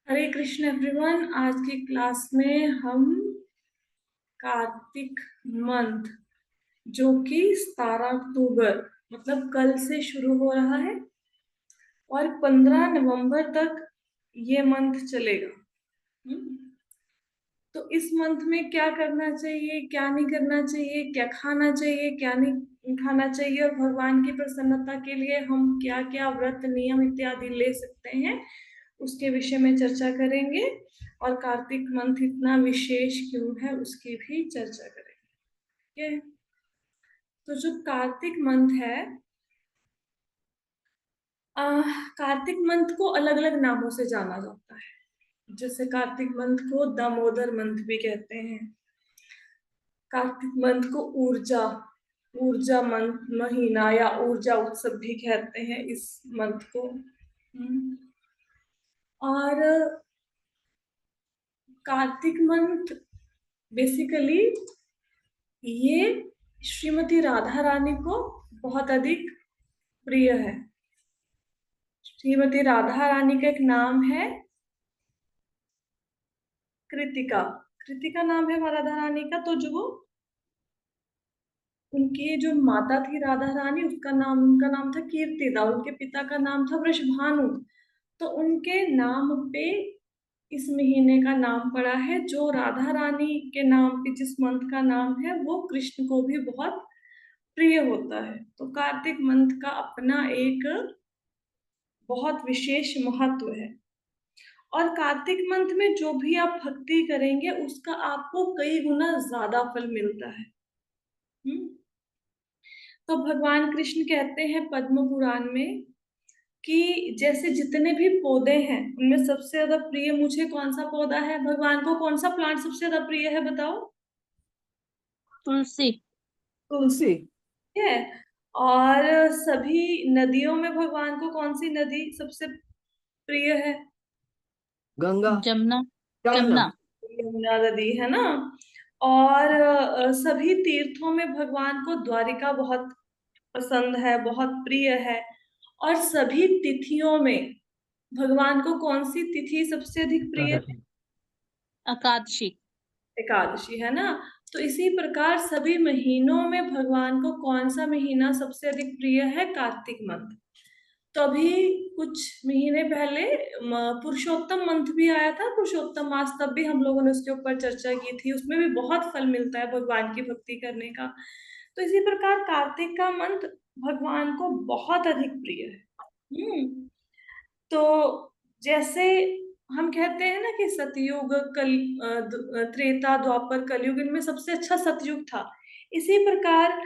हरे Krishna everyone. आज की class में हम कार्तिक मंथ जो कि 17 अक्टूबर मतलब कल से शुरू हो रहा है और 15 नवंबर तक ये मंथ चलेगा। हम्म। तो इस मंथ में क्या करना चाहिए, क्या नहीं करना चाहिए, क्या खाना चाहिए, क्या नहीं खाना चाहिए, और भगवान की प्रसन्नता के लिए हम क्या क्या व्रत नियम इत्यादि ले सकते हैं, उसके विषय में चर्चा करेंगे। और कार्तिक मंथ इतना विशेष क्यों है उसकी भी चर्चा करेंगे। ठीक है। तो जो कार्तिक मंथ है, कार्तिक मंथ को अलग अलग नामों से जाना जाता है। जैसे कार्तिक मंथ को दामोदर मंथ भी कहते हैं। कार्तिक मंथ को ऊर्जा ऊर्जा मंथ महीना या ऊर्जा उत्सव भी कहते हैं इस मंथ को। और कार्तिक मंथ बेसिकली ये श्रीमती राधा रानी को बहुत अधिक प्रिय है। श्रीमती राधा रानी का एक नाम है कृतिका। कृतिका नाम है राधा रानी का। तो जो उनकी जो माता थी राधा रानी, उनका नाम था कीर्तिदा। उनके पिता का नाम था वृषभानु। तो उनके नाम पे इस महीने का नाम पड़ा है। जो राधा रानी के नाम पे जिस मंथ का नाम है वो कृष्ण को भी बहुत प्रिय होता है। तो कार्तिक मंथ का अपना एक बहुत विशेष महत्व है। और कार्तिक मंथ में जो भी आप भक्ति करेंगे उसका आपको कई गुना ज्यादा फल मिलता है। हम्म। तो भगवान कृष्ण कहते हैं पद्म पुराण में कि जैसे जितने भी पौधे हैं उनमें सबसे ज्यादा प्रिय मुझे कौन सा पौधा है, भगवान को कौन सा प्लांट सबसे ज्यादा प्रिय है, बताओ। तुलसी। तुलसी है। और सभी नदियों में भगवान को कौन सी नदी सबसे प्रिय है? गंगा। जमुना। यमुना। जमुना। यमुना नदी है ना। और सभी तीर्थों में भगवान को द्वारिका बहुत पसंद है, बहुत प्रिय है। और सभी तिथियों में भगवान को कौन सी तिथि सबसे अधिक प्रिय है? एकादशी। एकादशी है ना। तो इसी प्रकार सभी महीनों में भगवान को कौन सा महीना सबसे अधिक प्रिय है? कार्तिक मंथ। तो अभी कुछ महीने पहले पुरुषोत्तम मंथ भी आया था, पुरुषोत्तम मास। तब भी हम लोगों ने उसके ऊपर चर्चा की थी। उसमें भी बहुत फल मिलता है भगवान की भक्ति करने का। तो इसी प्रकार कार्तिक का मंथ भगवान को बहुत अधिक प्रिय है। तो जैसे हम कहते हैं ना कि सतयुग, त्रेता, द्वापर, कलयुग, इनमें सबसे अच्छा सतयुग था। इसी प्रकार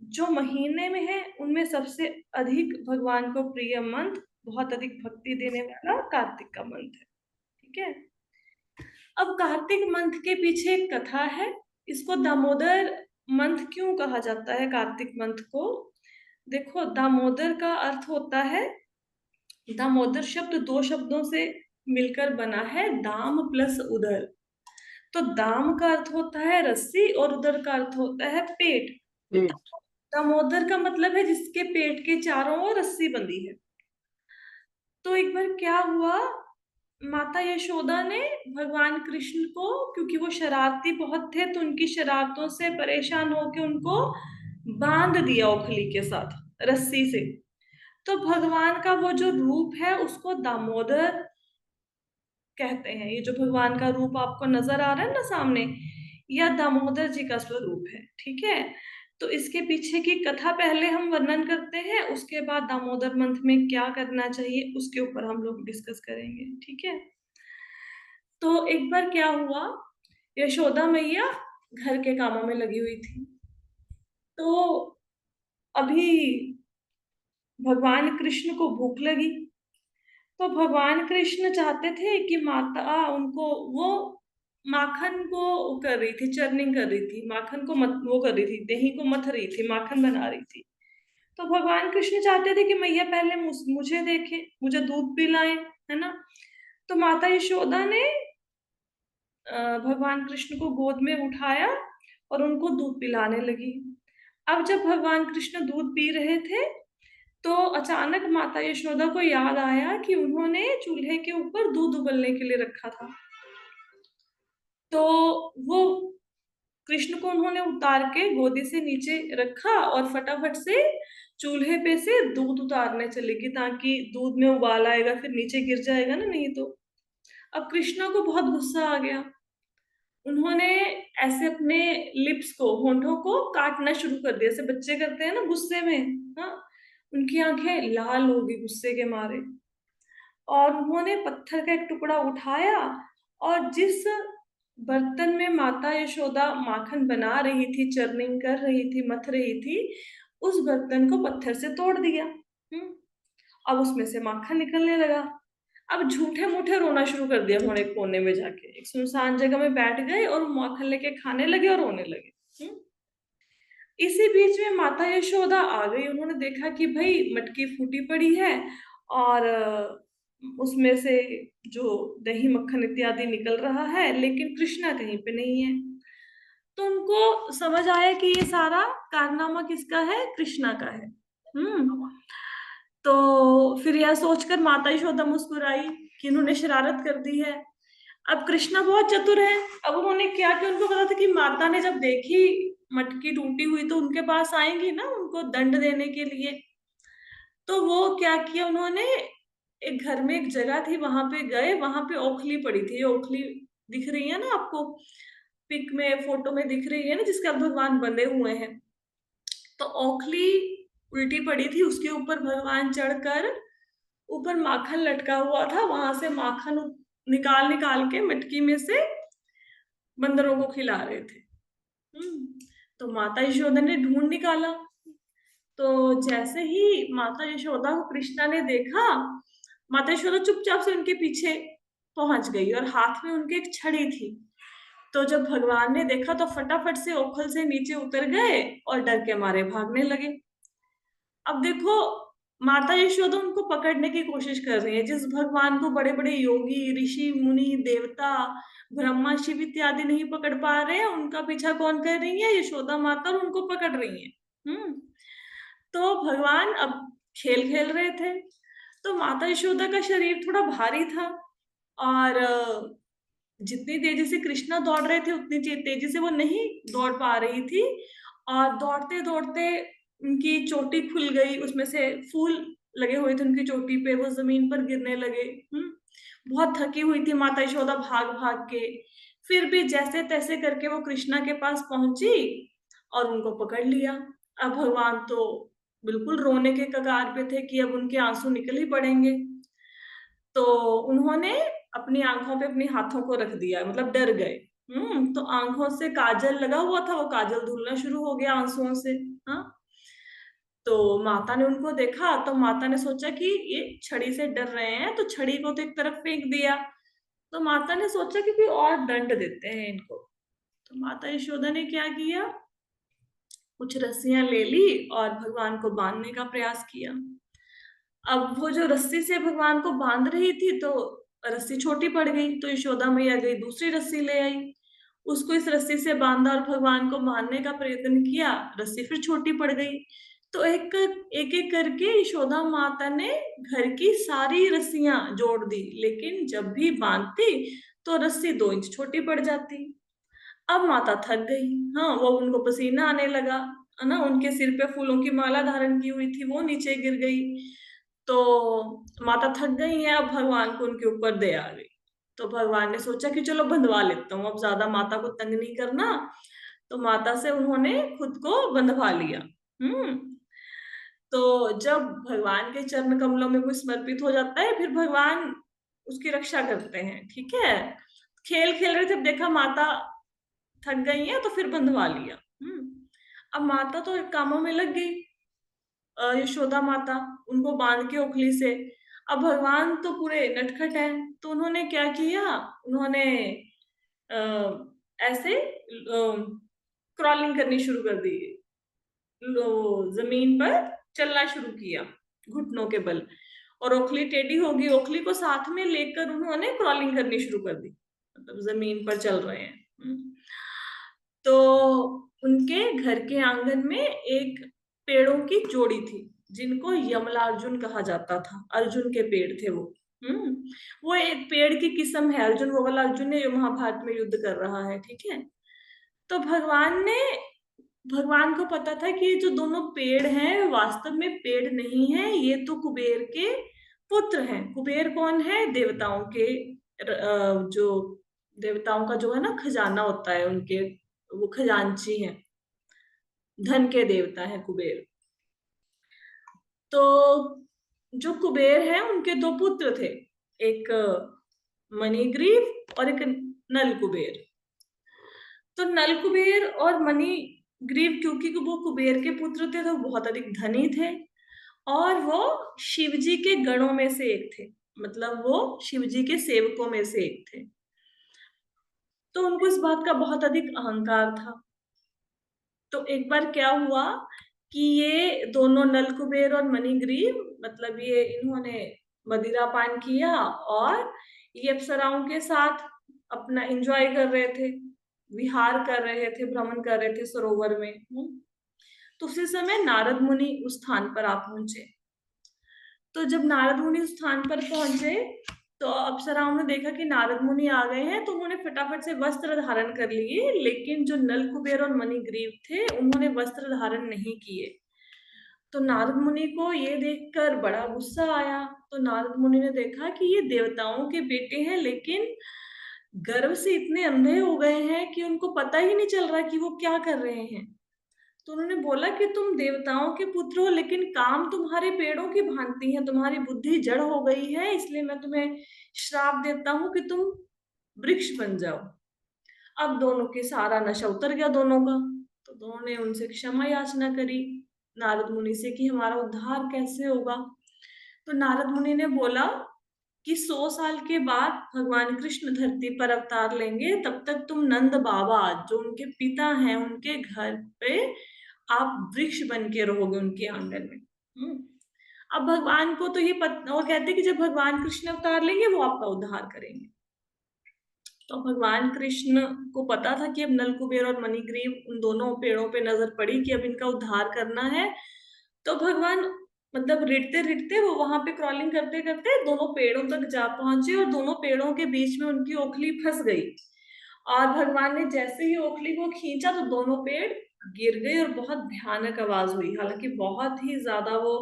जो महीने में है उनमें सबसे अधिक भगवान को प्रिय मंथ, बहुत अधिक भक्ति देने वाला कार्तिक का मंथ है। ठीक है। अब कार्तिक मंथ के पीछे एक कथा है। इसको दामोदर मंथ क्यों कहा जाता है कार्तिक मंथ को? देखो, दामोदर का अर्थ होता है, दामोदर शब्द दो शब्दों से मिलकर बना है, दाम प्लस उदर। तो दाम का अर्थ होता है रस्सी और उदर का अर्थ होता है पेट। दामोदर का मतलब है जिसके पेट के चारों ओर रस्सी बंधी है। तो एक बार क्या हुआ, माता यशोदा ने भगवान कृष्ण को, क्योंकि वो शरारती बहुत थे, तो उनकी शरारतों से परेशान होकर उनको बांध दिया ओखली के साथ रस्सी से। तो भगवान का वो जो रूप है उसको दामोदर कहते हैं। ये जो भगवान का रूप आपको नजर आ रहा है ना सामने, यह दामोदर जी का स्वरूप है। ठीक है। तो इसके पीछे की कथा पहले हम वर्णन करते हैं, उसके बाद दामोदर मंथ में क्या करना चाहिए उसके ऊपर हम लोग डिस्कस करेंगे। ठीक है। तो एक बार क्या हुआ, यशोदा मैया घर के कामों में लगी हुई थी। तो अभी भगवान कृष्ण को भूख लगी। तो भगवान कृष्ण चाहते थे कि माता उनको वो माखन को कर रही थी, चर्निंग कर रही थी, माखन को मत वो कर रही थी, दही को मथ रही थी, माखन बना रही थी। तो भगवान कृष्ण चाहते थे कि मैया पहले मुझे देखे, मुझे दूध पिलाएं, है ना। तो माता यशोदा ने भगवान कृष्ण को गोद में उठाया और उनको दूध पिलाने लगी। अब जब भगवान कृष्ण दूध पी रहे थे तो अचानक माता यशोदा को याद आया कि उन्होंने चूल्हे के ऊपर दूध उबलने के लिए रखा था। तो वो कृष्ण को उन्होंने उतार के गोदी से नीचे रखा और फटाफट से चूल्हे पे से दूध उतारने चली गई, ताकि दूध में उबाल आएगा, फिर नीचे गिर जाएगा ना, नहीं तो। अब कृष्णा को बहुत गुस्सा आ गया। उन्होंने ऐसे अपने लिप्स को, होंठों को काटना शुरू कर दिया, जैसे बच्चे करते हैं ना गुस्से में। हाँ, उनकी आंखें लाल हो गई गुस्से के मारे। और उन्होंने पत्थर का एक टुकड़ा उठाया और जिस बर्तन में माता यशोदा माखन बना रही थी, चर्निंग कर रही थी, मथ रही थी, उस बर्तन को पत्थर से तोड़ दिया। अब उसमें से माखन निकलने लगा। अब झूठे मूठे रोना शुरू कर दिया उन्होंने, एक कोने में जाके एक सुनसान जगह में बैठ गए और माखन लेके खाने लगे और रोने लगे। इसी बीच में माता यशोदा आ गई। उन्होंने देखा कि भाई मटकी फूटी पड़ी है और उसमें से जो दही मक्खन इत्यादि निकल रहा है, लेकिन कृष्णा कहीं पे नहीं है। तो उनको समझ आया कि ये सारा कारनामा किसका है, कृष्णा का है। तो फिर यह सोचकर माता यशोदा मुस्कुराई कि इन्होंने शरारत कर दी है। अब कृष्णा बहुत चतुर है। अब उन्होंने क्या कि उनको पता था कि माता ने जब देखी मटकी टूटी हुई तो उनके पास आएंगी ना उनको दंड देने के लिए। तो वो क्या किया उन्होंने, एक घर में एक जगह थी, वहां पे गए, वहां पे ओखली पड़ी थी। ये ओखली दिख रही है ना आपको, पिक में, फोटो में दिख रही है ना, जिसके अब भगवान बंधे हुए हैं। तो ओखली उल्टी पड़ी थी, उसके ऊपर भगवान चढ़कर, ऊपर माखन लटका हुआ था, वहां से माखन निकाल निकाल के मटकी में से बंदरों को खिला रहे थे। तो माता यशोदा ने ढूंढ निकाला। तो जैसे ही माता यशोदा को कृष्णा ने देखा, माता यशोदा चुपचाप से उनके पीछे पहुंच गई और हाथ में उनके एक छड़ी थी। तो जब भगवान ने देखा तो फटाफट से ओखल से नीचे उतर गए और डर के मारे भागने लगे। अब देखो, माता यशोदा उनको पकड़ने की कोशिश कर रही है। जिस भगवान को बड़े बड़े योगी, ऋषि, मुनि, देवता, ब्रह्मा, शिव इत्यादि नहीं पकड़ पा रहे हैं, उनका पीछा कौन कर रही है, यशोदा माता, और उनको पकड़ रही है। तो भगवान अब खेल खेल रहे थे। तो माता यशोदा का शरीर थोड़ा भारी था और जितनी तेजी से कृष्णा दौड़ रहे थे उतनी तेजी से वो नहीं दौड़ पा रही थी। और दौड़ते दौड़ते उनकी चोटी खुल गई, उसमें से फूल लगे हुए थे उनकी चोटी पे, वो जमीन पर गिरने लगे। बहुत थकी हुई थी माता यशोदा भाग भाग के। फिर भी जैसे तैसे करके वो कृष्णा के पास पहुंची और उनको पकड़ लिया। अब भगवान तो बिल्कुल रोने के कगार पे थे कि अब उनके आंसू निकल ही पड़ेंगे। तो उन्होंने अपनी आंखों पे अपने हाथों को रख दिया, मतलब डर गए। तो आंखों से काजल लगा हुआ था, वो काजल धुलना शुरू हो गया आंसुओं से। हाँ, तो माता ने उनको देखा तो माता ने सोचा कि ये छड़ी से डर रहे हैं, तो छड़ी को तो एक तरफ फेंक दिया। तो माता ने सोचा कि कोई और दंड देते हैं इनको। तो माता यशोदा ने क्या किया, कुछ रस्सियां ले ली और भगवान को बांधने का प्रयास किया। अब वो जो रस्सी से भगवान को बांध रही थी तो रस्सी छोटी पड़ गई, तो यशोदा मैया गई दूसरी रस्सी ले आई, उसको इस रस्सी से बांधा और भगवान को बांधने का प्रयत्न किया, रस्सी फिर छोटी पड़ गई। तो एक एक एक करके यशोदा माता ने घर की सारी रस्सियां जोड़ दी, लेकिन जब भी बांधती तो रस्सी 2 इंच छोटी पड़ जाती। अब माता थक गई। हाँ, वो उनको पसीना आने लगा, है ना, उनके सिर पे फूलों की माला धारण की हुई थी, वो नीचे गिर गई। तो माता थक गई है, अब भगवान को उनके ऊपर दया आ गई। तो भगवान ने सोचा कि चलो बंधवा लेता हूँ, अब ज्यादा माता को तंग नहीं करना। तो माता से उन्होंने खुद को बंधवा लिया। तो जब भगवान के चरण कमलों में कोई समर्पित हो जाता है, फिर भगवान उसकी रक्षा करते हैं। ठीक है, खेल खेल रहे थे, देखा माता थक गई है तो फिर बंधवा लिया। अब माता तो कामों में लग गई, यशोदा माता उनको बांध के ओखली से। अब भगवान तो पूरे नटखट है, तो उन्होंने क्या किया, उन्होंने ऐसे क्रॉलिंग करनी शुरू कर दी, जमीन पर चलना शुरू किया घुटनों के बल, और ओखली टेढ़ी होगी, ओखली को साथ में लेकर उन्होंने क्रॉलिंग करनी शुरू कर दी, मतलब जमीन पर चल रहे हैं। तो उनके घर के आंगन में एक पेड़ों की जोड़ी थी। जिनको यमलार्जुन कहा जाता था। अर्जुन के पेड़ थे वो। वो एक पेड़ की किस्म है। अर्जुन वो वाला अर्जुन है जो महाभारत में युद्ध कर रहा है, ठीक है। तो भगवान को पता था कि ये जो दोनों पेड़ हैं वास्तव में पेड़ नहीं है, ये तो कुबेर के पुत्र हैं। कुबेर कौन है? देवताओं के जो देवताओं का जो है ना खजाना होता है उनके, वो खजांची हैं, धन के देवता हैं कुबेर। तो जो कुबेर है उनके दो पुत्र थे, एक मणिग्रीव और एक नल कुबेर। तो नल कुबेर और मणिग्रीव क्योंकि वो कुबेर के पुत्र थे तो बहुत अधिक धनी थे, और वो शिवजी के गणों में से एक थे, मतलब वो शिवजी के सेवकों में से एक थे। तो उनको इस बात का बहुत अधिक अहंकार था। तो एक बार क्या हुआ कि ये दोनों नल कुबेर और मणिग्रीव, मतलब ये इन्होंने मदिरा पान किया और ये अप्सराओं के साथ अपना एंजॉय कर रहे थे, विहार कर रहे थे, भ्रमण कर रहे थे सरोवर में। तो उसी समय नारद मुनि उस स्थान पर आ पहुंचे। तो जब नारद मुनि उस स्थान पर पहुंचे तो अप्सराओं ने देखा कि नारद मुनि आ गए हैं, तो उन्होंने फटाफट से वस्त्र धारण कर लिए, लेकिन जो नल कुबेर और मणिग्रीव थे उन्होंने वस्त्र धारण नहीं किए। तो नारद मुनि को ये देखकर बड़ा गुस्सा आया। तो नारद मुनि ने देखा कि ये देवताओं के बेटे हैं, लेकिन गर्व से इतने अंधे हो गए हैं कि उनको पता ही नहीं चल रहा कि वो क्या कर रहे हैं। तो उन्होंने बोला कि तुम देवताओं के पुत्र हो, लेकिन काम तुम्हारे पेड़ों की भांति है, तुम्हारी बुद्धि जड़ हो गई है, इसलिए मैं तुम्हें श्राप देता हूं कि तुम वृक्ष बन जाओ। अब दोनों के सारा नशा उतर गया दोनों का। तो दोनों ने उनसे क्षमा याचना करी नारद मुनि से कि हमारा उद्धार कैसे होगा। तो नारद मुनि ने बोला कि 100 साल के बाद भगवान कृष्ण धरती पर अवतार लेंगे, तब तक तुम नंद बाबा जो उनके पिता हैं उनके घर पे आप वृक्ष बन के रहोगे उनके आंगन में। अब भगवान को तो ये वो कहते हैं कि जब भगवान कृष्ण अवतार लेंगे वो आपका उद्धार करेंगे। तो भगवान कृष्ण को पता था कि अब नल कुबेर और मणिग्रीव उन दोनों पेड़ों पे नजर पड़ी कि अब इनका उद्धार करना है। तो भगवान मतलब रिड़ते रिड़ते वो वहां पे क्रॉलिंग करते करते दोनों पेड़ों तक जा पहुंचे, और दोनों पेड़ों के बीच में उनकी ओखली फंस गई। और भगवान ने जैसे ही ओखली को खींचा तो दोनों पेड़ गिर गए और बहुत भयानक आवाज हुई। हालांकि बहुत ही ज्यादा वो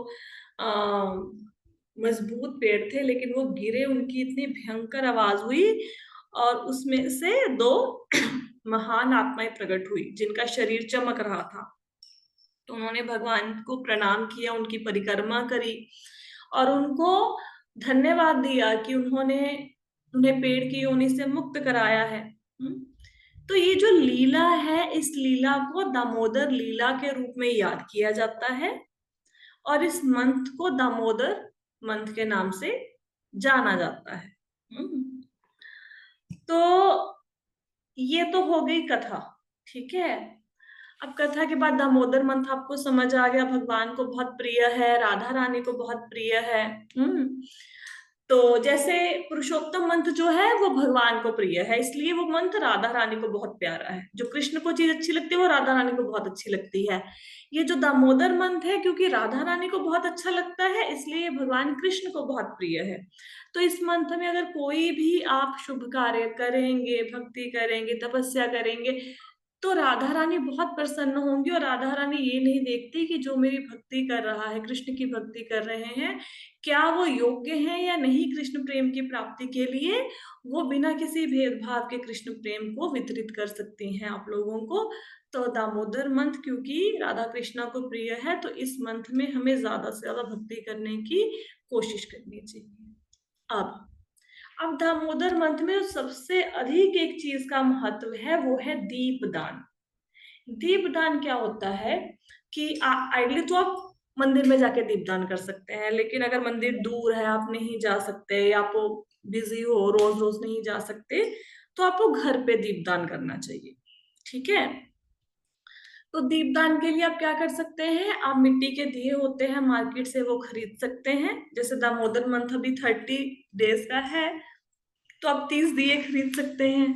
मजबूत पेड़ थे, लेकिन वो गिरे, उनकी इतनी भयंकर आवाज हुई और उसमें से दो महान आत्माएं प्रकट हुई जिनका शरीर चमक रहा था। तो उन्होंने भगवान को प्रणाम किया, उनकी परिक्रमा करी और उनको धन्यवाद दिया कि उन्होंने उन्हें पेड़ की योनि से मुक्त कराया है। तो ये जो लीला है, इस लीला को दामोदर लीला के रूप में याद किया जाता है और इस मंथ को दामोदर मंथ के नाम से जाना जाता है। तो ये तो हो गई कथा, ठीक है। अब कथा के बाद दामोदर मंथ आपको समझ आ गया, भगवान को बहुत प्रिय है, राधा रानी को बहुत प्रिय है। तो जैसे पुरुषोत्तम मंथ जो है वो भगवान को प्रिय है, इसलिए वो मंथ राधा रानी को बहुत प्यारा है। जो कृष्ण को चीज अच्छी लगती है वो राधा रानी को बहुत अच्छी लगती है। ये जो दामोदर मंथ है, क्योंकि राधा रानी को बहुत अच्छा लगता है, इसलिए भगवान कृष्ण को बहुत प्रिय है। तो इस मंथ में अगर कोई भी आप शुभ कार्य करेंगे, भक्ति करेंगे, तपस्या करेंगे, तो राधा रानी बहुत प्रसन्न होंगी। और राधा रानी ये नहीं देखती कि जो मेरी भक्ति कर रहा है, कृष्ण की भक्ति कर रहे हैं, क्या वो योग्य हैं या नहीं कृष्ण प्रेम की प्राप्ति के लिए। वो बिना किसी भेदभाव के कृष्ण प्रेम को वितरित कर सकती हैं आप लोगों को। तो दामोदर मंथ क्योंकि राधा कृष्णा को प्रिय है, तो इस मंथ में हमें ज्यादा से ज्यादा भक्ति करने की कोशिश करनी चाहिए। अब दामोदर मंथ में सबसे अधिक एक चीज का महत्व है, वो है दीपदान। दीपदान क्या होता है कि आइडली तो आप मंदिर में जाके दीपदान कर सकते हैं, लेकिन अगर मंदिर दूर है, आप नहीं जा सकते या आप बिजी हो, रोज रोज नहीं जा सकते, तो आपको घर पे दीपदान करना चाहिए, ठीक है। तो दीपदान के लिए आप क्या कर सकते हैं, आप मिट्टी के दिए होते हैं मार्केट से, वो खरीद सकते हैं। जैसे दामोदर मंथ अभी 30 डेज का है, तो आप 30 दिए खरीद सकते हैं।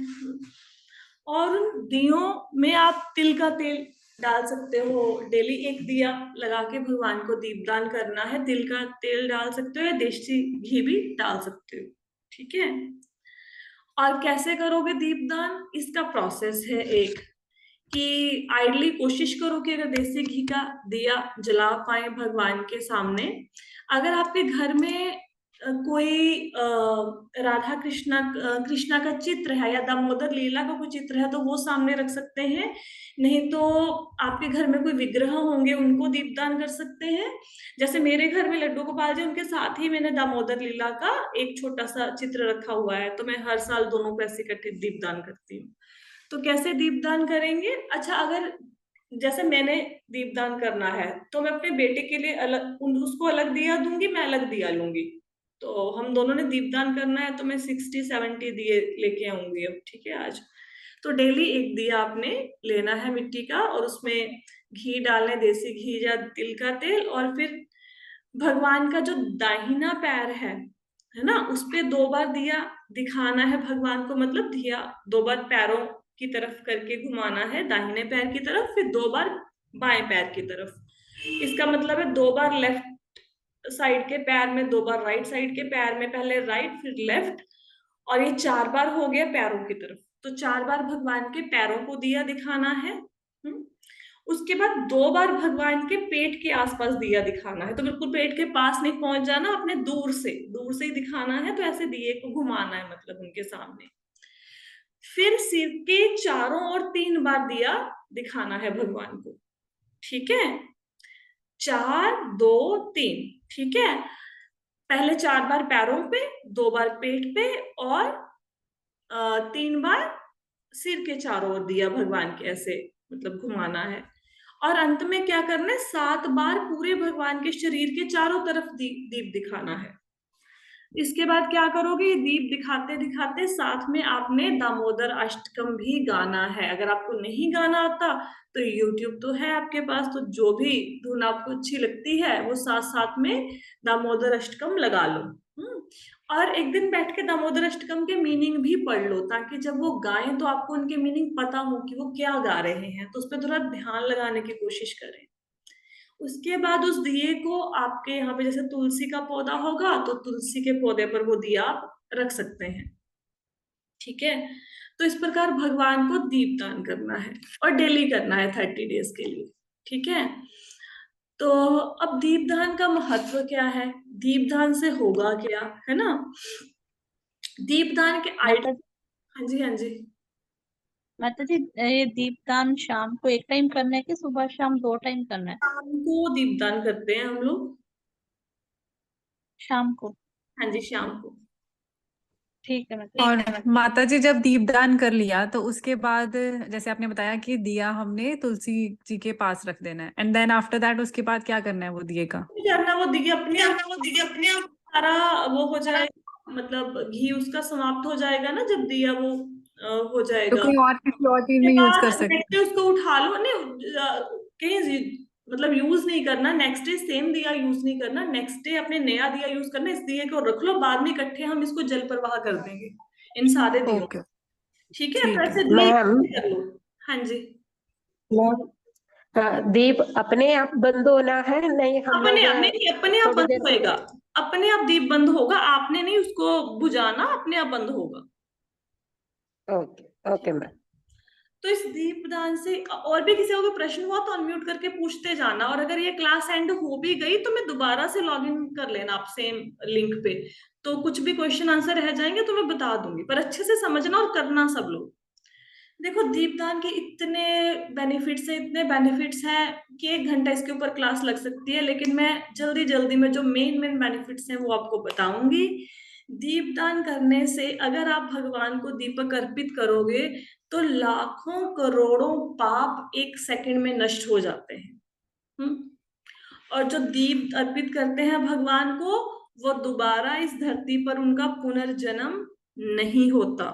और उन दियों में आप तिल का तेल डाल सकते हो। डेली एक दिया लगा के भगवान को दीपदान करना है। तिल का तेल डाल सकते हो या देसी घी भी डाल सकते हो। ठीक है। और कैसे करोगे दीपदान, इसका प्रोसेस है एक, कि आइडली कोशिश करो कि अगर देसी घी का दिया जला पाए भगवान के सामने। अगर आपके घर में कोई राधा कृष्णा का चित्र है या दामोदर लीला का कोई चित्र है तो वो सामने रख सकते हैं। नहीं तो आपके घर में कोई विग्रह होंगे उनको दीपदान कर सकते हैं। जैसे मेरे घर में लड्डू गोपाल जी, उनके साथ ही मैंने दामोदर लीला का एक छोटा सा चित्र रखा हुआ है, तो मैं हर साल दोनों को ऐसे इकट्ठे दीपदान करती हूँ। तो कैसे दीपदान करेंगे? अच्छा, अगर जैसे मैंने दीपदान करना है तो मैं अपने बेटे के लिए अलग उसको अलग दिया दूंगी, मैं अलग दिया लूंगी। तो हम दोनों ने दीपदान करना है तो मैं 60-70 दिए लेके आऊंगी अब। ठीक है। आज तो डेली एक दिया आपने लेना है मिट्टी का, और उसमें घी डालना है, देसी घी या तिल का तेल। और फिर भगवान का जो दाहिना पैर है ना, उस पे 2 बार दिया दिखाना है भगवान को। मतलब दिया 2 बार पैरों की तरफ करके घुमाना है, दाहिने पैर की तरफ, फिर 2 बार बाएं पैर की तरफ। इसका मतलब है 2 बार लेफ्ट साइड के पैर में, 2 बार राइट साइड के पैर में, पहले राइट फिर लेफ्ट, और ये 4 बार हो गया पैरों की तरफ। तो 4 बार भगवान के पैरों को दिया दिखाना है। उसके बाद 2 बार भगवान के पेट के आसपास दिया दिखाना है। तो बिल्कुल पेट के पास नहीं पहुंच जाना, अपने दूर से ही दिखाना है। तो ऐसे दिए को घुमाना है, मतलब उनके सामने। फिर सिर के चारों ओर 3 बार दिया दिखाना है भगवान को। ठीक है। 4 2 3। ठीक है। पहले 4 बार पैरों पे, 2 बार पेट पे, और 3 बार सिर के चारों ओर दिया भगवान के ऐसे मतलब घुमाना है। और अंत में क्या करना है, 7 बार पूरे भगवान के शरीर के चारों तरफ दीप दिखाना है। इसके बाद क्या करोगे, दीप दिखाते दिखाते साथ में आपने दामोदर अष्टकम भी गाना है। अगर आपको नहीं गाना आता तो यूट्यूब तो है आपके पास, तो जो भी धुन आपको अच्छी लगती है वो साथ साथ में दामोदर अष्टकम लगा लो। और एक दिन बैठ के दामोदर अष्टकम के मीनिंग भी पढ़ लो, ताकि जब वो गाएं तो आपको उनके मीनिंग पता हो कि वो क्या गा रहे हैं। तो उस पर थोड़ा ध्यान लगाने की कोशिश करें। उसके बाद उस दिए को आपके यहाँ पे जैसे तुलसी का पौधा होगा तो तुलसी के पौधे पर वो दिया आप रख सकते हैं। ठीक है। तो इस प्रकार भगवान को दीपदान करना है, और डेली करना है 30 डेज के लिए। ठीक है। तो अब दीपदान का महत्व क्या है, दीपदान से होगा क्या, है ना? दीपदान के माता हाँ जी, हाँ जी। माता जी, ये दीपदान शाम को एक टाइम करना है कि सुबह शाम 2 टाइम करना है? शाम को दीपदान करते हैं हम लोग। शाम को। हाँ जी, शाम को। ठीक है माता और जी। माता जी जब दीपदान कर लिया तो उसके बाद जैसे आपने बताया कि दिया हमने तुलसी जी के पास रख देना है, एंड देन आफ्टर दैट उसके बाद क्या करना है वो दिए का? करना, वो दिया अपने आप सारा वो हो जाएगा, मतलब घी उसका समाप्त हो जाएगा ना जब दिया वो हो तो जाएगा। कोई और किसी और चीज उसके में यूज कर बाद सकते नेक्स्ट डे उसको उठा लो। नहीं, कहीं मतलब यूज नहीं करना, नेक्स्ट डे सेम दिया यूज नहीं करना, नेक्स्ट डे अपने नया दिया यूज करना। इस दिए को रख लो, बाद में इकट्ठे हम इसको जल प्रवाह कर देंगे इन सारे हैं? दियों। ओके, ठीक है। तो ठीक है। ऐसे दिए मैम कर लो। हाँ जी। मैम दीप अपने आप बंद होना है, नहीं हम अपने लोग आप नहीं, अपने आप थोड़ी बंद देर होएगा। अपने आप दीप बंद होगा, आपने नहीं उसको बुझाना, अपने आप बंद होगा। Okay okay ma'am. तो इस दीपदान से और भी किसी को कोई प्रश्न हुआ तो अनम्यूट करके पूछते जाना। और अगर ये क्लास एंड हो भी गई तो मैं दोबारा से लॉग इन कर लेना आप सेम लिंक पे, तो कुछ भी क्वेश्चन आंसर रह जाएंगे तो मैं बता दूंगी। पर अच्छे से समझना और करना सब लोग। देखो, दीपदान के इतने बेनिफिट्स हैं, इतने बेनिफिट्स हैं कि 1 घंटा इसके ऊपर क्लास लग सकती है, लेकिन मैं जल्दी जल्दी में जो मेन बेनिफिट्स हैं वो आपको बताऊंगी। दीपदान करने से अगर आप भगवान को दीपक अर्पित करोगे तो लाखों करोड़ों पाप 1 सेकंड में नष्ट हो जाते हैं। और जो दीप अर्पित करते हैं भगवान को, वो दोबारा इस धरती पर उनका पुनर्जन्म नहीं होता।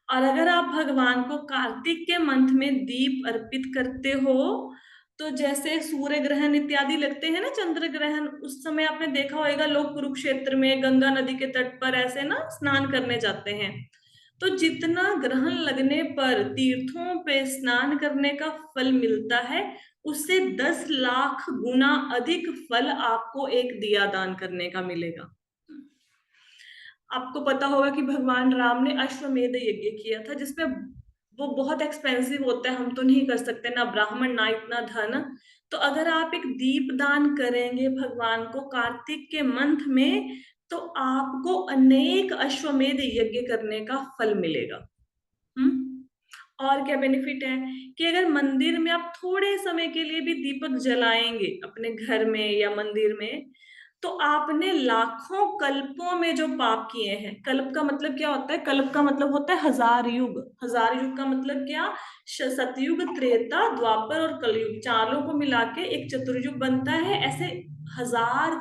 और अगर आप भगवान को कार्तिक के मंथ में दीप अर्पित करते हो, तो जैसे सूर्य ग्रहण इत्यादि लगते हैं ना, चंद्र ग्रहण, उस समय आपने देखा होगा लोग कुरुक्षेत्र में गंगा नदी के तट पर ऐसे ना स्नान करने जाते हैं। तो जितना ग्रहण लगने पर तीर्थों पे स्नान करने का फल मिलता है, उससे 10 लाख गुना अधिक फल आपको एक दिया दान करने का मिलेगा। आपको पता होगा कि भगवान राम ने अश्वमेध यज्ञ किया था, जिसमें वो बहुत एक्सपेंसिव होता है, हम तो नहीं कर सकते, ना ब्राह्मण ना इतना धन। तो अगर आप एक दीप दान करेंगे भगवान को कार्तिक के मंथ में, तो आपको अनेक अश्वमेध यज्ञ करने का फल मिलेगा। और क्या बेनिफिट है कि अगर मंदिर में आप थोड़े समय के लिए भी दीपक जलाएंगे अपने घर में या मंदिर में, तो आपने लाखों कल्पों में जो पाप किए हैं, कल्प का मतलब क्या होता है? कल्प का मतलब होता है 1000 युग। 1000 युग का मतलब क्या? सतयुग, त्रेता, द्वापर और कलयुग, चारों को मिला के एक चतुर्युग बनता है। ऐसे 1000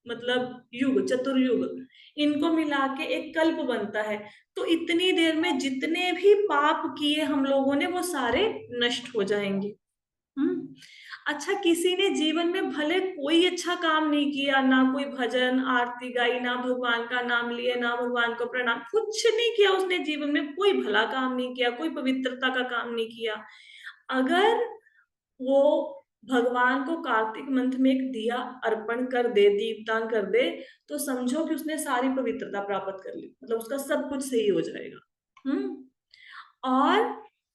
मतलब युग, चतुर्युग, इनको मिला के एक कल्प बनता है। तो इतनी देर में जितने भी पाप किए हम लोगों ने, वो सारे नष्ट हो जाएंगे। अच्छा, किसी ने जीवन में भले कोई अच्छा काम नहीं किया, ना कोई भजन आरती गाई, ना भगवान का नाम लिए, ना भगवान को प्रणाम, कुछ नहीं किया उसने जीवन में, कोई भला काम नहीं किया, कोई पवित्रता का काम नहीं किया, अगर वो भगवान को कार्तिक मंथ में एक दिया अर्पण कर दे, दीपदान कर दे, तो समझो कि उसने सारी पवित्रता प्राप्त कर ली, मतलब उसका सब कुछ सही हो जाएगा। और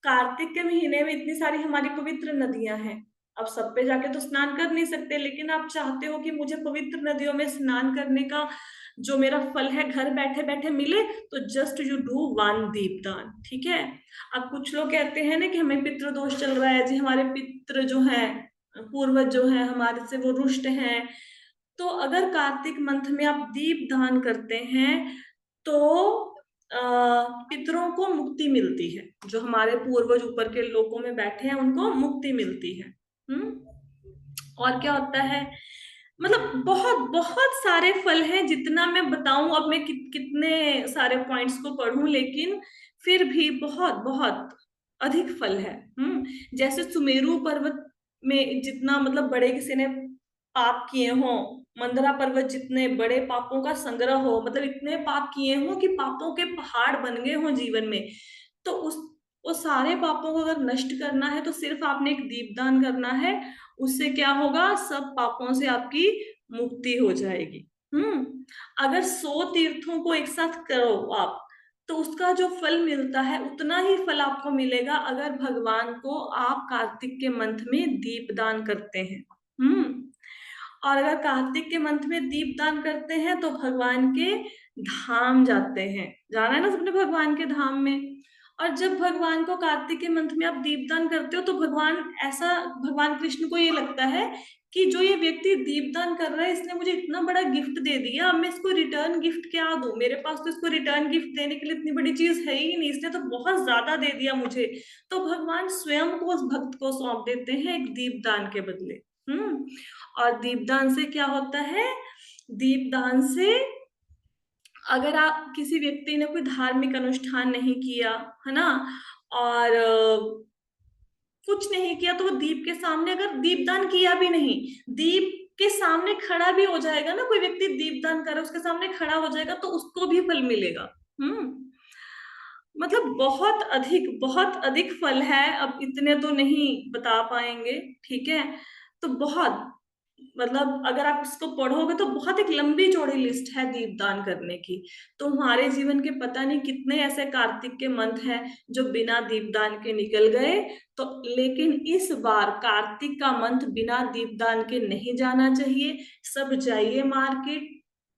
कार्तिक के महीने में इतनी सारी हमारी पवित्र नदियां हैं। अब सब पे जाके तो स्नान कर नहीं सकते, लेकिन आप चाहते हो कि मुझे पवित्र नदियों में स्नान करने का जो मेरा फल है घर बैठे बैठे मिले, तो जस्ट यू डू 1 दीपदान। ठीक है। अब कुछ लोग कहते हैं ना कि हमें पितृ दोष चल रहा है जी, हमारे पितृ जो है, पूर्वज जो है हमारे से, वो रुष्ट हैं। तो अगर कार्तिक मंथ में आप दीप दान करते हैं, तो पितरों को मुक्ति मिलती है। जो हमारे पूर्वज ऊपर के लोकों में बैठे हैं, उनको मुक्ति मिलती है। और क्या होता है, मतलब बहुत बहुत सारे फल हैं, जितना मैं बताऊं, अब मैं कितने सारे पॉइंट्स को पढ़ूं, लेकिन फिर भी बहुत बहुत अधिक फल है। जैसे सुमेरु पर्वत में जितना मतलब बड़े किसी ने पाप किए हों, मंदरा पर्वत जितने बड़े पापों का संग्रह हो, मतलब इतने पाप किए हों कि पापों के पहाड़ बन गए हों जीवन में, तो उस सारे पापों को अगर नष्ट करना है, तो सिर्फ आपने एक दीपदान करना है। उससे क्या होगा? सब पापों से आपकी मुक्ति हो जाएगी। अगर 100 तीर्थों को एक साथ करो आप, तो उसका जो फल मिलता है, उतना ही फल आपको मिलेगा अगर भगवान को आप कार्तिक के मंथ में दीपदान करते हैं। और अगर कार्तिक के मंथ में दीपदान करते हैं, तो भगवान के धाम जाते हैं। जाना है ना सबने भगवान के धाम में। और जब भगवान को कार्तिक के मंथ में आप दीपदान करते हो, तो भगवान कृष्ण को ये लगता है कि जो ये व्यक्ति दीपदान कर रहा है, इसने मुझे इतना बड़ा गिफ्ट दे दिया, अब मैं इसको रिटर्न गिफ्ट क्या दूं? मेरे पास तो इसको रिटर्न गिफ्ट देने के लिए इतनी बड़ी चीज है ही नहीं, इसने तो बहुत ज्यादा दे दिया मुझे। तो भगवान स्वयं को उस भक्त को सौंप देते हैं एक दीपदान के बदले। और दीपदान से क्या होता है? दीपदान से अगर आप किसी व्यक्ति ने कोई धार्मिक अनुष्ठान नहीं किया है ना, और कुछ नहीं किया, तो वो दीप के सामने, अगर दीपदान किया भी नहीं, दीप के सामने खड़ा भी हो जाएगा ना, कोई व्यक्ति दीपदान करे उसके सामने खड़ा हो जाएगा, तो उसको भी फल मिलेगा। मतलब बहुत अधिक फल है, अब इतने तो नहीं बता पाएंगे। ठीक है। तो बहुत, मतलब अगर आप इसको पढ़ोगे तो बहुत एक लंबी चौड़ी लिस्ट है दीपदान करने की। तो हमारे जीवन के पता नहीं कितने ऐसे कार्तिक के मंथ हैं जो बिना दीपदान के निकल गए। तो लेकिन इस बार कार्तिक का मंथ बिना दीपदान के नहीं जाना चाहिए। सब जाइए मार्केट,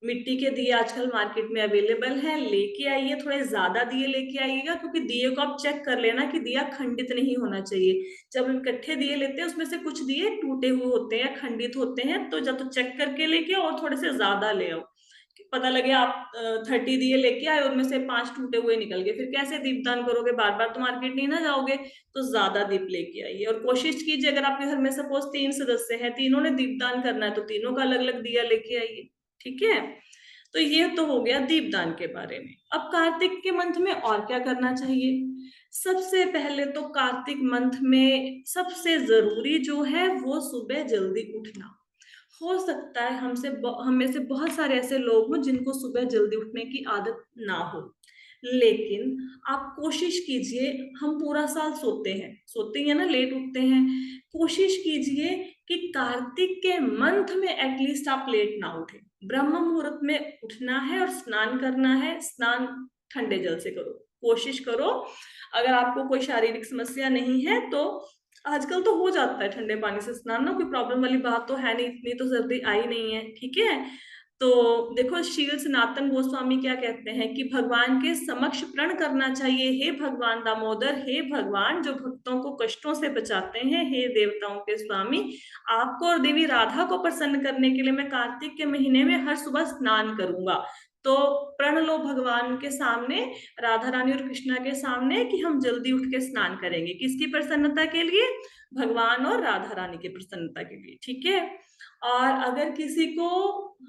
मिट्टी के दिए आजकल मार्केट में अवेलेबल है, लेके आइए, थोड़े ज्यादा दिए लेके आइएगा, क्योंकि दिए को आप चेक कर लेना कि दिया खंडित नहीं होना चाहिए। जब इकट्ठे दिए लेते हैं, उसमें से कुछ दिए टूटे हुए होते हैं, खंडित होते हैं, तो जब तो चेक करके लेके आओ और थोड़े से ज्यादा ले आओ। पता लगे आप 30 दिए लेके आए, उनमें से 5 टूटे हुए निकल गए, फिर कैसे दीपदान करोगे? बार बार तो मार्केट नहीं ना जाओगे। तो ज्यादा दीप लेके आइए, और कोशिश कीजिए, अगर आपके घर में सपोज 3 सदस्य हैं, तीनों ने दीपदान करना है, तो तीनों का अलग अलग दिया लेके आइए। ठीक है। तो ये तो हो गया दीपदान के बारे में। अब कार्तिक के मंथ में और क्या करना चाहिए? सबसे पहले तो कार्तिक मंथ में सबसे जरूरी जो है, वो सुबह जल्दी उठना। हो सकता है हम में से बहुत सारे ऐसे लोग हों जिनको सुबह जल्दी उठने की आदत ना हो, लेकिन आप कोशिश कीजिए, हम पूरा साल सोते ही हैं ना, लेट उठते हैं, कोशिश कीजिए कि कार्तिक के मंथ में एटलीस्ट आप लेट ना उठे। ब्रह्म मुहूर्त में उठना है और स्नान करना है, स्नान ठंडे जल से करो, कोशिश करो। अगर आपको कोई शारीरिक समस्या नहीं है तो आजकल तो हो जाता है ठंडे पानी से स्नान ना, कोई प्रॉब्लम वाली बात तो है नहीं, इतनी तो सर्दी आई नहीं है, ठीक है। तो देखो शील सनातन गोस्वामी क्या कहते हैं कि भगवान के समक्ष प्रण करना चाहिए, हे भगवान दामोदर, हे भगवान जो भक्तों को कष्टों से बचाते हैं, हे देवताओं के स्वामी, आपको और देवी राधा को प्रसन्न करने के लिए मैं कार्तिक के महीने में हर सुबह स्नान करूंगा। तो प्रण लो भगवान के सामने, राधा रानी और कृष्णा के सामने, कि हम जल्दी उठ के स्नान करेंगे। किसकी प्रसन्नता के लिए? भगवान और राधा रानी की प्रसन्नता के लिए, ठीक है। और अगर किसी को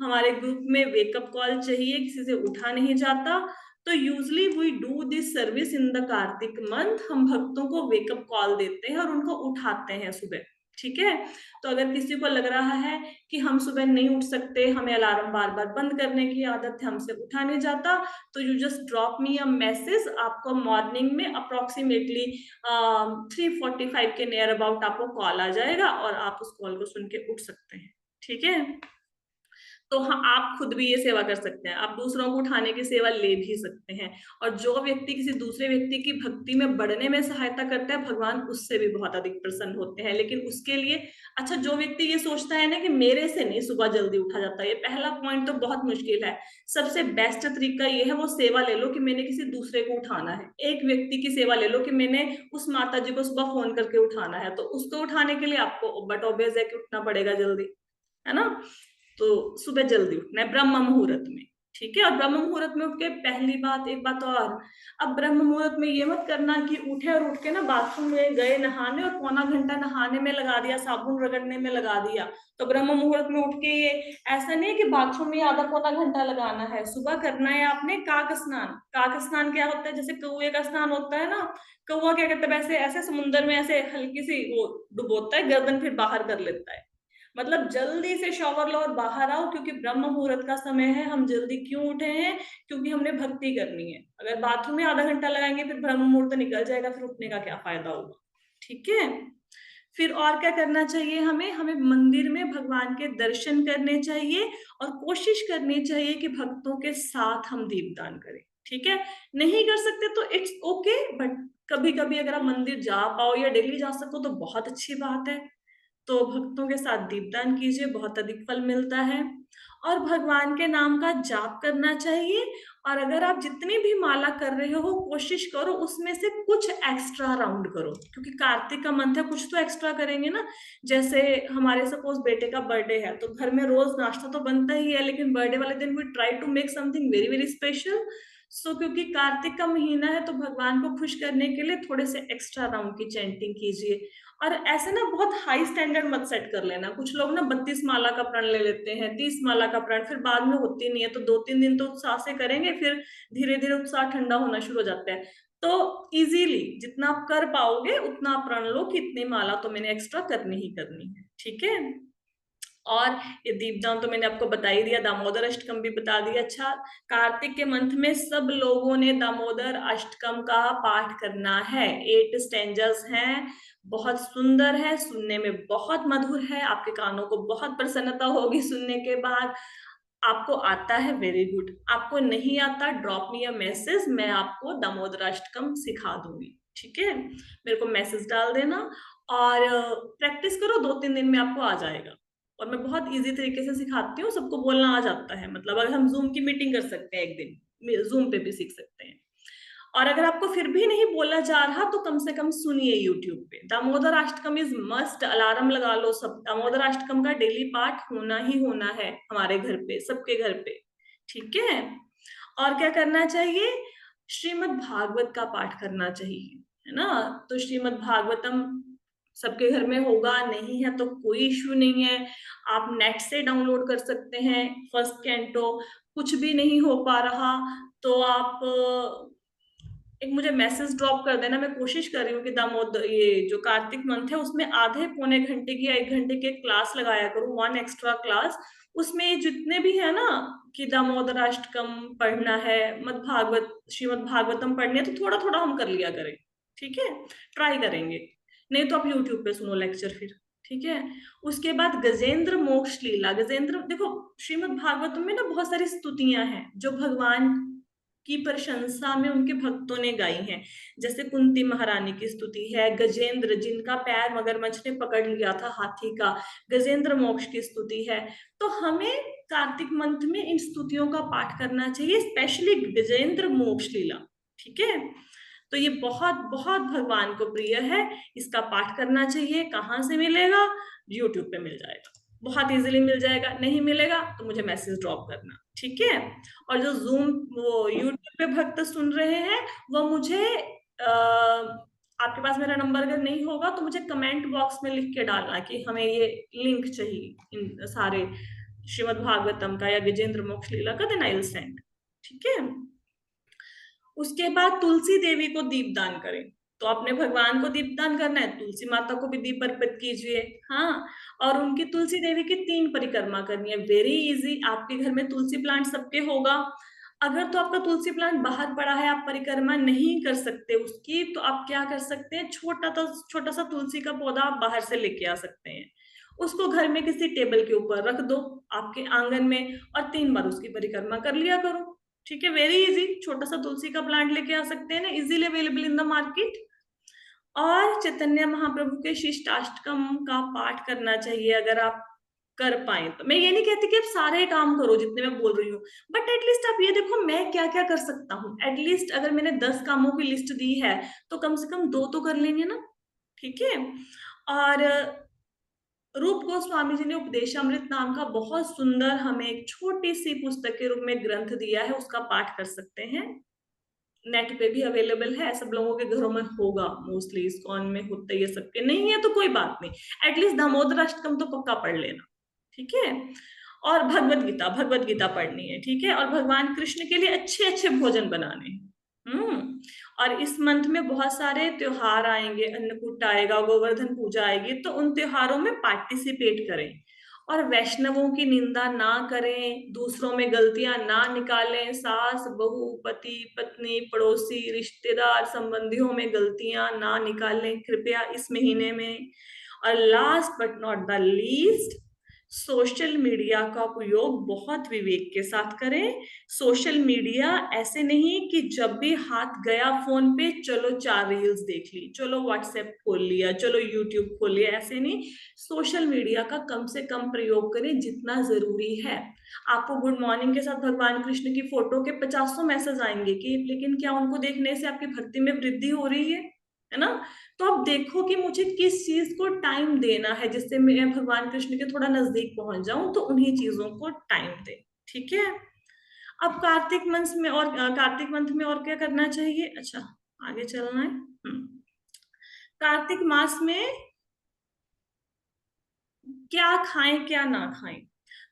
हमारे ग्रुप में वेकअप कॉल चाहिए, किसी से उठा नहीं जाता, तो usually we do this service in the Kartik month. हम भक्तों को वेकअप कॉल देते हैं और उनको उठाते हैं सुबह, ठीक है। तो अगर किसी को लग रहा है कि हम सुबह नहीं उठ सकते, हमें अलार्म बार बार बंद करने की आदत है, हमसे उठा नहीं जाता, तो you just drop me a message. आपको मॉर्निंग में अप्रोक्सीमेटली 3:45 के नियर अबाउट आपको कॉल आ जाएगा और आप उस कॉल को सुन के उठ सकते हैं, ठीक है। तो हाँ, आप खुद भी ये सेवा कर सकते हैं, आप दूसरों को उठाने की सेवा ले भी सकते हैं। और जो व्यक्ति किसी दूसरे व्यक्ति की भक्ति में बढ़ने में सहायता करता है, भगवान उससे भी बहुत अधिक प्रसन्न होते हैं। लेकिन उसके लिए, अच्छा, जो व्यक्ति ये सोचता है ना कि मेरे से नहीं सुबह जल्दी उठा जाता, ये पहला पॉइंट तो बहुत मुश्किल है। सबसे बेस्ट तरीका ये है, वो सेवा ले लो कि मैंने किसी दूसरे को उठाना है। एक व्यक्ति की सेवा ले लो कि मैंने उस माता जी को सुबह फोन करके उठाना है, तो उसको उठाने के लिए आपको बट ऑब्वियस है कि उठना पड़ेगा जल्दी, है ना। तो सुबह जल्दी उठना है ब्रह्म मुहूर्त में, ठीक है। और ब्रह्म मुहूर्त में उठ के पहली बात, एक बात और, अब ब्रह्म मुहूर्त में ये मत करना कि उठे और उठ के ना बाथरूम में गए नहाने और पौना घंटा नहाने में लगा दिया, साबुन रगड़ने में लगा दिया। तो ब्रह्म मुहूर्त में उठ के ये ऐसा नहीं है कि बाथरूम में आधा पौना घंटा लगाना है। सुबह करना है आपने काक स्नान। काक स्नान क्या होता है? जैसे कौए का स्नान होता है ना, कौआ क्या करता है, वैसे ऐसे समुद्र में ऐसे हल्की सी वो डुबोता है गर्दन, फिर बाहर कर लेता है। मतलब जल्दी से शॉवर लो और बाहर आओ, क्योंकि ब्रह्म मुहूर्त का समय है। हम जल्दी क्यों उठे हैं? क्योंकि हमने भक्ति करनी है। अगर बाथरूम में आधा घंटा लगाएंगे फिर ब्रह्म मुहूर्त निकल जाएगा, फिर उठने का क्या फायदा होगा, ठीक है। फिर और क्या करना चाहिए हमें? हमें मंदिर में भगवान के दर्शन करने चाहिए और कोशिश करनी चाहिए कि भक्तों के साथ हम दीपदान करें, ठीक है। नहीं कर सकते तो इट्स ओके, बट कभी कभी अगर आप मंदिर जा पाओ या डेली जा सको तो बहुत अच्छी बात है। तो भक्तों के साथ दीपदान कीजिए, बहुत अधिक फल मिलता है। और भगवान के नाम का जाप करना चाहिए। और अगर आप जितनी भी माला कर रहे हो, कोशिश करो उसमें से कुछ एक्स्ट्रा राउंड करो, क्योंकि कार्तिक का मंथ है, कुछ तो एक्स्ट्रा करेंगे ना। जैसे हमारे सपोज बेटे का बर्थडे है, तो घर में रोज नाश्ता तो बनता ही है, लेकिन बर्थडे वाले दिन we try to make something very very special. So क्योंकि कार्तिक का महीना है, तो भगवान को खुश करने के लिए थोड़े से एक्स्ट्रा राउंड की चैंटिंग कीजिए। और ऐसे ना बहुत हाई स्टैंडर्ड मत सेट कर लेना। कुछ लोग ना 32 माला का प्रण ले लेते हैं, 30 माला का प्रण, फिर बाद में होती नहीं है। तो 2-3 दिन तो उत्साह से करेंगे, फिर धीरे धीरे उत्साह ठंडा होना शुरू हो जाता है। तो इजीली जितना आप कर पाओगे उतना आप प्रण लो कि इतनी माला तो मैंने एक्स्ट्रा करनी ही करनी है, ठीक है। और ये दीपदान तो मैंने आपको बता ही दिया, दामोदर अष्टकम भी बता दिया। अच्छा, कार्तिक के मंथ में सब लोगों ने दामोदर अष्टकम का पाठ करना है। 8 स्टैंजर्स हैं, बहुत सुंदर है, सुनने में बहुत मधुर है, आपके कानों को बहुत प्रसन्नता होगी सुनने के बाद। आपको आता है, वेरी गुड। आपको नहीं आता, ड्रॉप मी अ मैसेज, मैं आपको दामोदर अष्टकम सिखा दूंगी, ठीक है। मेरे को मैसेज डाल देना और प्रैक्टिस करो, 2-3 दिन में आपको आ जाएगा। और मैं बहुत इजी तरीके से सिखाती हूँ, सबको बोलना आ जाता है। मतलब अगर हम जूम की मीटिंग कर सकते हैं, एक दिन जूम पे भी सीख सकते हैं। और अगर आपको फिर भी नहीं बोला जा रहा तो कम से कम सुनिए यूट्यूब पे। Damodar Ashtakam is must, alarm लगा लो सब। दामोदर अष्टकम का डेली पाठ होना ही होना है हमारे घर पे, सबके घर पे, ठीक है। और क्या करना चाहिए? श्रीमद् भागवत का पाठ करना चाहिए, है ना। तो श्रीमद् भागवतम सबके घर में होगा, नहीं है तो कोई इश्यू नहीं है, आप नेट से डाउनलोड कर सकते हैं फर्स्ट कैंटो। कुछ भी नहीं हो पा रहा तो आप एक मुझे मैसेज ड्रॉप कर देना। मैं कोशिश कर रही हूँ कि दामोदर, ये जो कार्तिक मंथ है उसमें आधे पौने घंटे की या 1 घंटे की क्लास लगाया करूँ, 1 एक्स्ट्रा क्लास। उसमें जितने भी है ना कि दामोदराष्टकम पढ़ना है, श्रीमद् भागवतम पढ़नी है, तो थोड़ा थोड़ा हम कर लिया करें, ठीक है, ट्राई करेंगे। नहीं तो आप यूट्यूब पे सुनो लेक्चर फिर, ठीक है। उसके बाद गजेंद्र मोक्ष लीला। गजेंद्र, देखो श्रीमद् भागवतम में ना बहुत सारी स्तुतियां हैं जो भगवान की प्रशंसा में उनके भक्तों ने गाई हैं। जैसे कुंती महारानी की स्तुति है, गजेंद्र जिनका पैर मगरमच्छ ने पकड़ लिया था हाथी का, गजेंद्र मोक्ष की स्तुति है। तो हमें कार्तिक मंथ में इन स्तुतियों का पाठ करना चाहिए, स्पेशली गजेंद्र मोक्ष लीला, ठीक है। तो ये बहुत बहुत भगवान को प्रिय है, इसका पाठ करना चाहिए। कहाँ से मिलेगा? यूट्यूब पे मिल जाएगा, बहुत इजीली मिल जाएगा। नहीं मिलेगा तो मुझे मैसेज ड्रॉप करना, ठीक है। और जो वो यूट्यूब पे भक्त सुन रहे हैं वो मुझे आपके पास मेरा नंबर अगर नहीं होगा तो मुझे कमेंट बॉक्स में लिख के डालना कि हमें ये लिंक चाहिए इन सारे श्रीमद् भागवतम का या गजेंद्र मोक्ष लीला का, देन आई विल सेंड, ठीक है। उसके बाद तुलसी देवी को दीपदान करें। तो आपने भगवान को दीपदान करना है, तुलसी माता को भी दीप अर्पित कीजिए, हाँ। और उनकी तुलसी देवी की 3 परिक्रमा करनी है, वेरी इजी। आपके घर में तुलसी प्लांट सबके होगा। अगर तो आपका तुलसी प्लांट बाहर पड़ा है, आप परिक्रमा नहीं कर सकते उसकी, तो आप क्या कर सकते हैं, छोटा सा तुलसी का पौधा आप बाहर से लेके आ सकते हैं, उसको घर में किसी टेबल के ऊपर रख दो आपके आंगन में, और 3 बार उसकी परिक्रमा कर लिया करो, ठीक है। वेरी इजी, छोटा सा तुलसी का प्लांट लेके आ सकते हैं ना, easily available in the market. और चैतन्य महाप्रभु के शिष्टाष्टकम का पाठ करना चाहिए अगर आप कर पाए तो। मैं ये नहीं कहती कि आप सारे काम करो जितने मैं बोल रही हूँ, बट एटलीस्ट आप ये देखो मैं क्या क्या कर सकता हूँ। एटलीस्ट अगर मैंने 10 कामों की लिस्ट दी है तो कम से कम 2 तो कर लेंगे ना, ठीक है। और रूप गोस्वामी जी ने उपदेशामृत नाम का बहुत सुंदर हमें एक छोटी सी पुस्तक के रूप में ग्रंथ दिया है, उसका पाठ कर सकते हैं। नेट पे भी अवेलेबल है, सब लोगों के घरों में होगा मोस्टली, इस्कॉन में होता है, ये सबके नहीं है तो कोई बात नहीं, एटलीस्ट दामोदराष्टकम तो पक्का पढ़ लेना, ठीक है। और भगवत गीता पढ़नी है, ठीक है। और भगवान कृष्ण के लिए अच्छे अच्छे भोजन बनाने हैं। और इस मंथ में बहुत सारे त्योहार आएंगे, अन्नकूट आएगा, गोवर्धन पूजा आएगी, तो उन त्योहारों में पार्टिसिपेट करें। और वैष्णवों की निंदा ना करें, दूसरों में गलतियां ना निकालें, सास बहू पति पत्नी पड़ोसी रिश्तेदार संबंधियों में गलतियां ना निकालें कृपया इस महीने में। और last but not the least, social media का उपयोग बहुत विवेक के साथ करें। सोशल मीडिया ऐसे नहीं कि जब भी हाथ गया फोन पे चलो 4 रील्स देख ली, चलो व्हाट्सएप खोल लिया, चलो यूट्यूब खोल लिया, ऐसे नहीं। सोशल मीडिया का कम से कम प्रयोग करें जितना जरूरी है। आपको गुड मॉर्निंग के साथ भगवान कृष्ण की फोटो के 50 मैसेज आएंगे कि लेकिन क्या उनको देखने से आपकी भक्ति में वृद्धि हो रही है ना। तो आप देखो कि मुझे किस चीज को टाइम देना है जिससे मैं भगवान कृष्ण के थोड़ा नजदीक पहुंच जाऊं, तो उन्हीं चीजों को टाइम दे, ठीक है। अब कार्तिक मंथ में और क्या करना चाहिए, अच्छा आगे चलना है। कार्तिक मास में क्या खाएं क्या ना खाएं।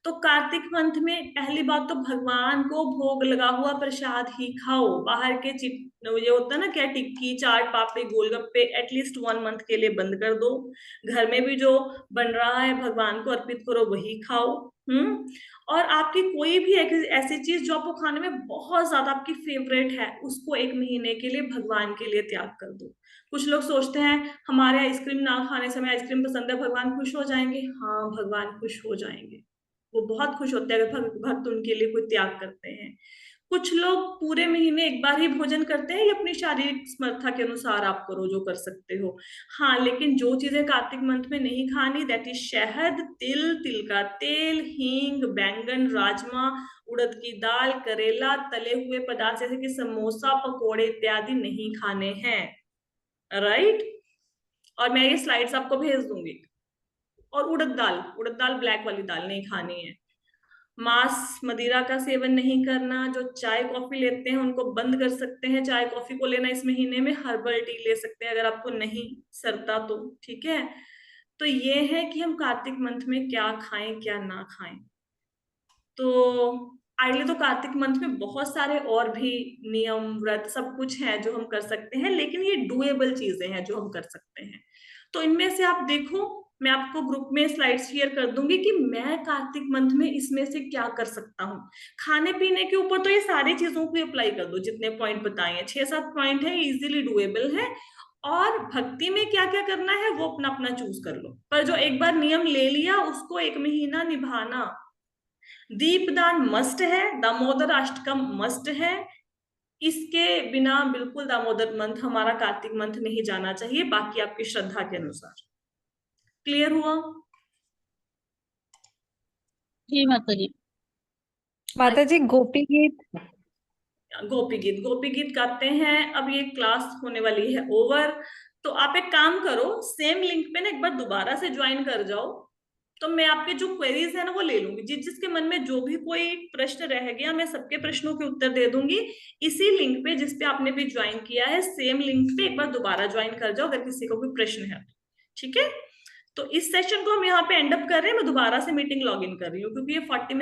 तो कार्तिक मंथ में पहली बात तो भगवान को भोग लगा हुआ प्रसाद ही खाओ। बाहर के ये होता है ना क्या, टिक्की चाट पापड़ी गोलगप्पे एटलीस्ट 1 मंथ के लिए बंद कर दो। घर में भी जो बन रहा है भगवान को अर्पित करो, वही खाओ। और आपकी कोई भी ऐसी चीज जो आपको खाने में बहुत ज्यादा आपकी फेवरेट है, उसको 1 महीने के लिए भगवान के लिए त्याग कर दो। कुछ लोग सोचते हैं हमारे आइसक्रीम ना खाने से, हमें आइसक्रीम पसंद है, भगवान खुश हो जाएंगे। हाँ, भगवान खुश हो जाएंगे, वो बहुत खुश होते हैं अगर भक्त उनके लिए कोई त्याग करते हैं। कुछ लोग पूरे महीने 1 बार ही भोजन करते हैं, ये अपनी शारीरिक समर्था के अनुसार आप करो जो कर सकते हो। हाँ, लेकिन जो चीजें कार्तिक मंथ में नहीं खानी, दैट इज शहद, तिल, तिल का तेल, हींग, बैंगन, राजमा, उड़द की दाल, करेला, तले हुए पदार्थ जैसे कि समोसा पकोड़े इत्यादि नहीं खाने हैं, राइट। और मैं ये स्लाइड्स आपको भेज दूंगी। और उड़द दाल ब्लैक वाली दाल नहीं खानी है। मांस मदिरा का सेवन नहीं करना। जो चाय कॉफी लेते हैं उनको बंद कर सकते हैं, चाय कॉफी को लेना इस महीने में। हर्बल टी ले सकते हैं अगर आपको नहीं सरता तो, ठीक है। तो ये है कि हम कार्तिक मंथ में क्या खाएं क्या ना खाएं। तो आइडियली तो कार्तिक मंथ में बहुत सारे और भी नियम व्रत सब कुछ है जो हम कर सकते हैं, लेकिन ये डुएबल चीजें हैं जो हम कर सकते हैं। तो इनमें से आप देखो, मैं आपको ग्रुप में स्लाइड शेयर कर दूंगी कि मैं कार्तिक मंथ में इसमें से क्या कर सकता हूँ। खाने पीने के ऊपर तो ये सारी चीजों को अप्लाई कर दो, जितने पॉइंट बताए हैं, 6-7 पॉइंट है, इजीली डुएबल है। और भक्ति में क्या क्या करना है वो अपना अपना चूज कर लो, पर जो एक बार नियम ले लिया उसको 1 महीना निभाना। दीपदान मस्ट है, दामोदर अष्टकम मस्ट है, इसके बिना बिल्कुल दामोदर मंथ, हमारा कार्तिक मंथ नहीं जाना चाहिए, बाकी आपकी श्रद्धा के अनुसार। क्लियर हुआ? जी माता जी। माता जी गोपी गीत, गोपी गीत गाते हैं। अब ये क्लास होने वाली है ओवर, तो आप एक काम करो, सेम लिंक पे ना एक बार दोबारा से ज्वाइन कर जाओ, तो मैं आपके जो क्वेरीज है ना वो ले लूंगी। जिसके मन में जो भी कोई प्रश्न रह गया मैं सबके प्रश्नों के उत्तर दे दूंगी इसी लिंक पे जिस पे आपने भी ज्वाइन किया है। सेम लिंक पे एक बार दोबारा ज्वाइन कर जाओ अगर किसी को कोई प्रश्न है। ठीक है, तो इस सेशन को हम यहाँ पे एंड अप कर रहे हैं। मैं दोबारा से मीटिंग लॉग इन कर रही हूँ क्योंकि ये 40